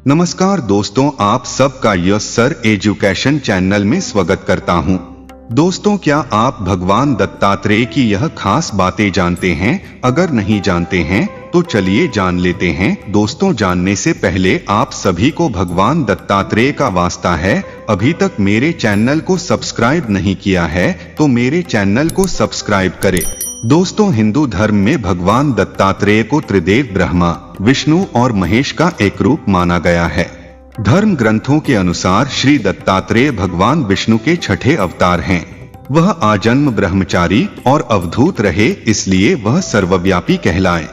नमस्कार दोस्तों, आप सबका यस सर एजुकेशन चैनल में स्वागत करता हूं। दोस्तों, क्या आप भगवान दत्तात्रेय की यह खास बातें जानते हैं? अगर नहीं जानते हैं तो चलिए जान लेते हैं। दोस्तों, जानने से पहले आप सभी को भगवान दत्तात्रेय का वास्ता है, अभी तक मेरे चैनल को सब्सक्राइब नहीं किया है तो मेरे चैनल को सब्सक्राइब करें। दोस्तों, हिंदू धर्म में भगवान दत्तात्रेय को त्रिदेव ब्रह्मा, विष्णु और महेश का एक रूप माना गया है। धर्म ग्रंथों के अनुसार श्री दत्तात्रेय भगवान विष्णु के छठे अवतार हैं। वह आजन्म ब्रह्मचारी और अवधूत रहे, इसलिए वह सर्वव्यापी कहलाए।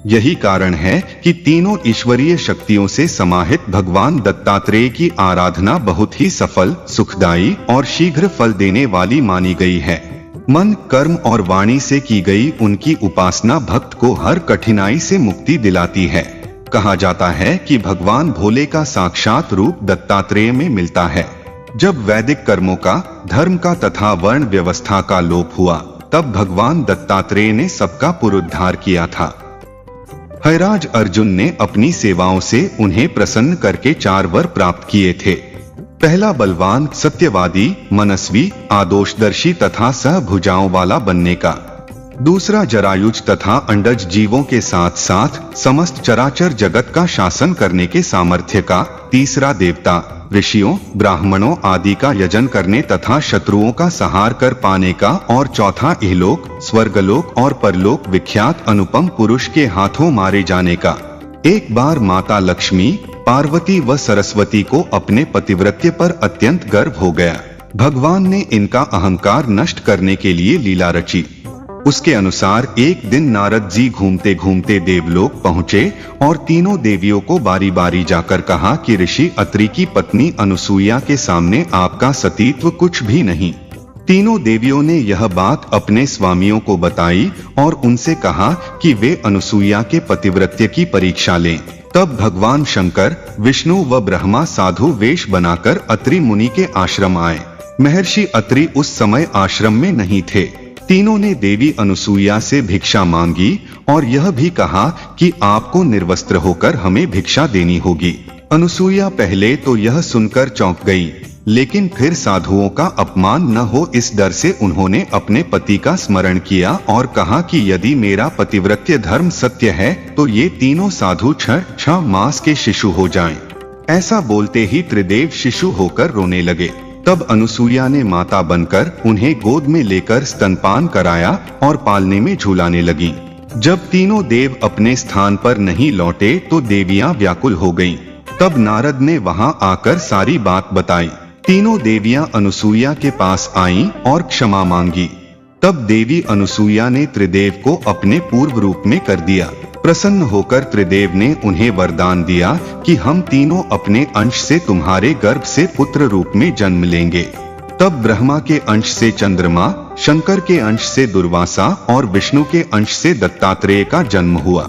यही कारण है कि तीनों ईश्वरीय शक्तियों से समाहित भगवान दत्तात्रेय की आराधना बहुत ही सफल, सुखदायी और शीघ्र फल देने वाली मानी गई है। मन, कर्म और वाणी से की गई उनकी उपासना भक्त को हर कठिनाई से मुक्ति दिलाती है। कहा जाता है कि भगवान भोले का साक्षात रूप दत्तात्रेय में मिलता है। जब वैदिक कर्मों का, धर्म का तथा वर्ण व्यवस्था का लोप हुआ, तब भगवान दत्तात्रेय ने सबका पुनरुद्धार किया था। हयराज अर्जुन ने अपनी सेवाओं से उन्हें प्रसन्न करके 4 वर प्राप्त किए थे। पहला, बलवान, सत्यवादी, मनस्वी, आदोषदर्शी तथा सहभुजाओं वाला बनने का। दूसरा, जरायुज तथा अंडज जीवों के साथ साथ समस्त चराचर जगत का शासन करने के सामर्थ्य का। तीसरा, देवता, ऋषियों, ब्राह्मणों आदि का यजन करने तथा शत्रुओं का संहार कर पाने का। और चौथा, इहलोक, स्वर्गलोक और परलोक विख्यात अनुपम पुरुष के हाथों मारे जाने का। एक बार माता लक्ष्मी, पार्वती व सरस्वती को अपने पतिव्रत्य पर अत्यंत गर्व हो गया। भगवान ने इनका अहंकार नष्ट करने के लिए लीला रची। उसके अनुसार एक दिन नारद जी घूमते घूमते देवलोक पहुँचे और तीनों देवियों को बारी बारी जाकर कहा कि ऋषि अत्रि की पत्नी अनुसूया के सामने आपका सतीत्व कुछ भी नहीं। तीनों देवियों ने यह बात अपने स्वामियों को बताई और उनसे कहा कि वे अनुसूया के पतिव्रत्य की परीक्षा लें। तब भगवान शंकर, विष्णु व ब्रह्मा साधु वेश बनाकर अत्रि मुनि के आश्रम आए। महर्षि अत्रि उस समय आश्रम में नहीं थे। तीनों ने देवी अनुसूया से भिक्षा मांगी और यह भी कहा कि आपको निर्वस्त्र होकर हमें भिक्षा देनी होगी। अनुसूया पहले तो यह सुनकर चौंक गई, लेकिन फिर साधुओं का अपमान न हो इस डर से उन्होंने अपने पति का स्मरण किया और कहा कि यदि मेरा पतिव्रत्य धर्म सत्य है तो ये तीनों साधु 6 मास के शिशु हो जाएं। ऐसा बोलते ही त्रिदेव शिशु होकर रोने लगे। तब अनुसूया ने माता बनकर उन्हें गोद में लेकर स्तनपान कराया और पालने में झूलाने लगी। जब तीनों देव अपने स्थान पर नहीं लौटे तो देवियां व्याकुल हो गईं। तब नारद ने वहां आकर सारी बात बताई। तीनों देवियां अनुसूया के पास आईं और क्षमा मांगी। तब देवी अनुसूया ने त्रिदेव को अपने पूर्व रूप में कर दिया। प्रसन्न होकर त्रिदेव ने उन्हें वरदान दिया कि हम तीनों अपने अंश से तुम्हारे गर्भ से पुत्र रूप में जन्म लेंगे। तब ब्रह्मा के अंश से चंद्रमा, शंकर के अंश से दुर्वासा और विष्णु के अंश से दत्तात्रेय का जन्म हुआ।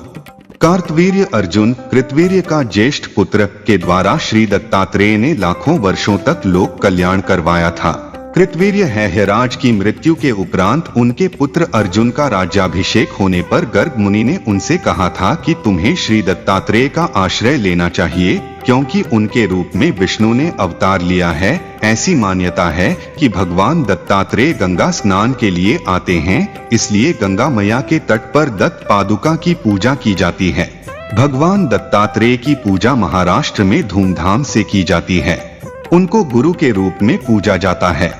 कार्तवीर्य अर्जुन, कृतवीर्य का ज्येष्ठ पुत्र, के द्वारा श्री दत्तात्रेय ने लाखों वर्षों तक लोक कल्याण करवाया था। कृतवीर्य हयराज की मृत्यु के उपरांत उनके पुत्र अर्जुन का राज्याभिषेक होने पर गर्ग मुनि ने उनसे कहा था कि तुम्हें श्री दत्तात्रेय का आश्रय लेना चाहिए, क्योंकि उनके रूप में विष्णु ने अवतार लिया है। ऐसी मान्यता है कि भगवान दत्तात्रेय गंगा स्नान के लिए आते हैं, इसलिए गंगा मैया के तट पर दत्त पादुका की पूजा की जाती है। भगवान दत्तात्रेय की पूजा महाराष्ट्र में धूमधाम से की जाती है। उनको गुरु के रूप में पूजा जाता है।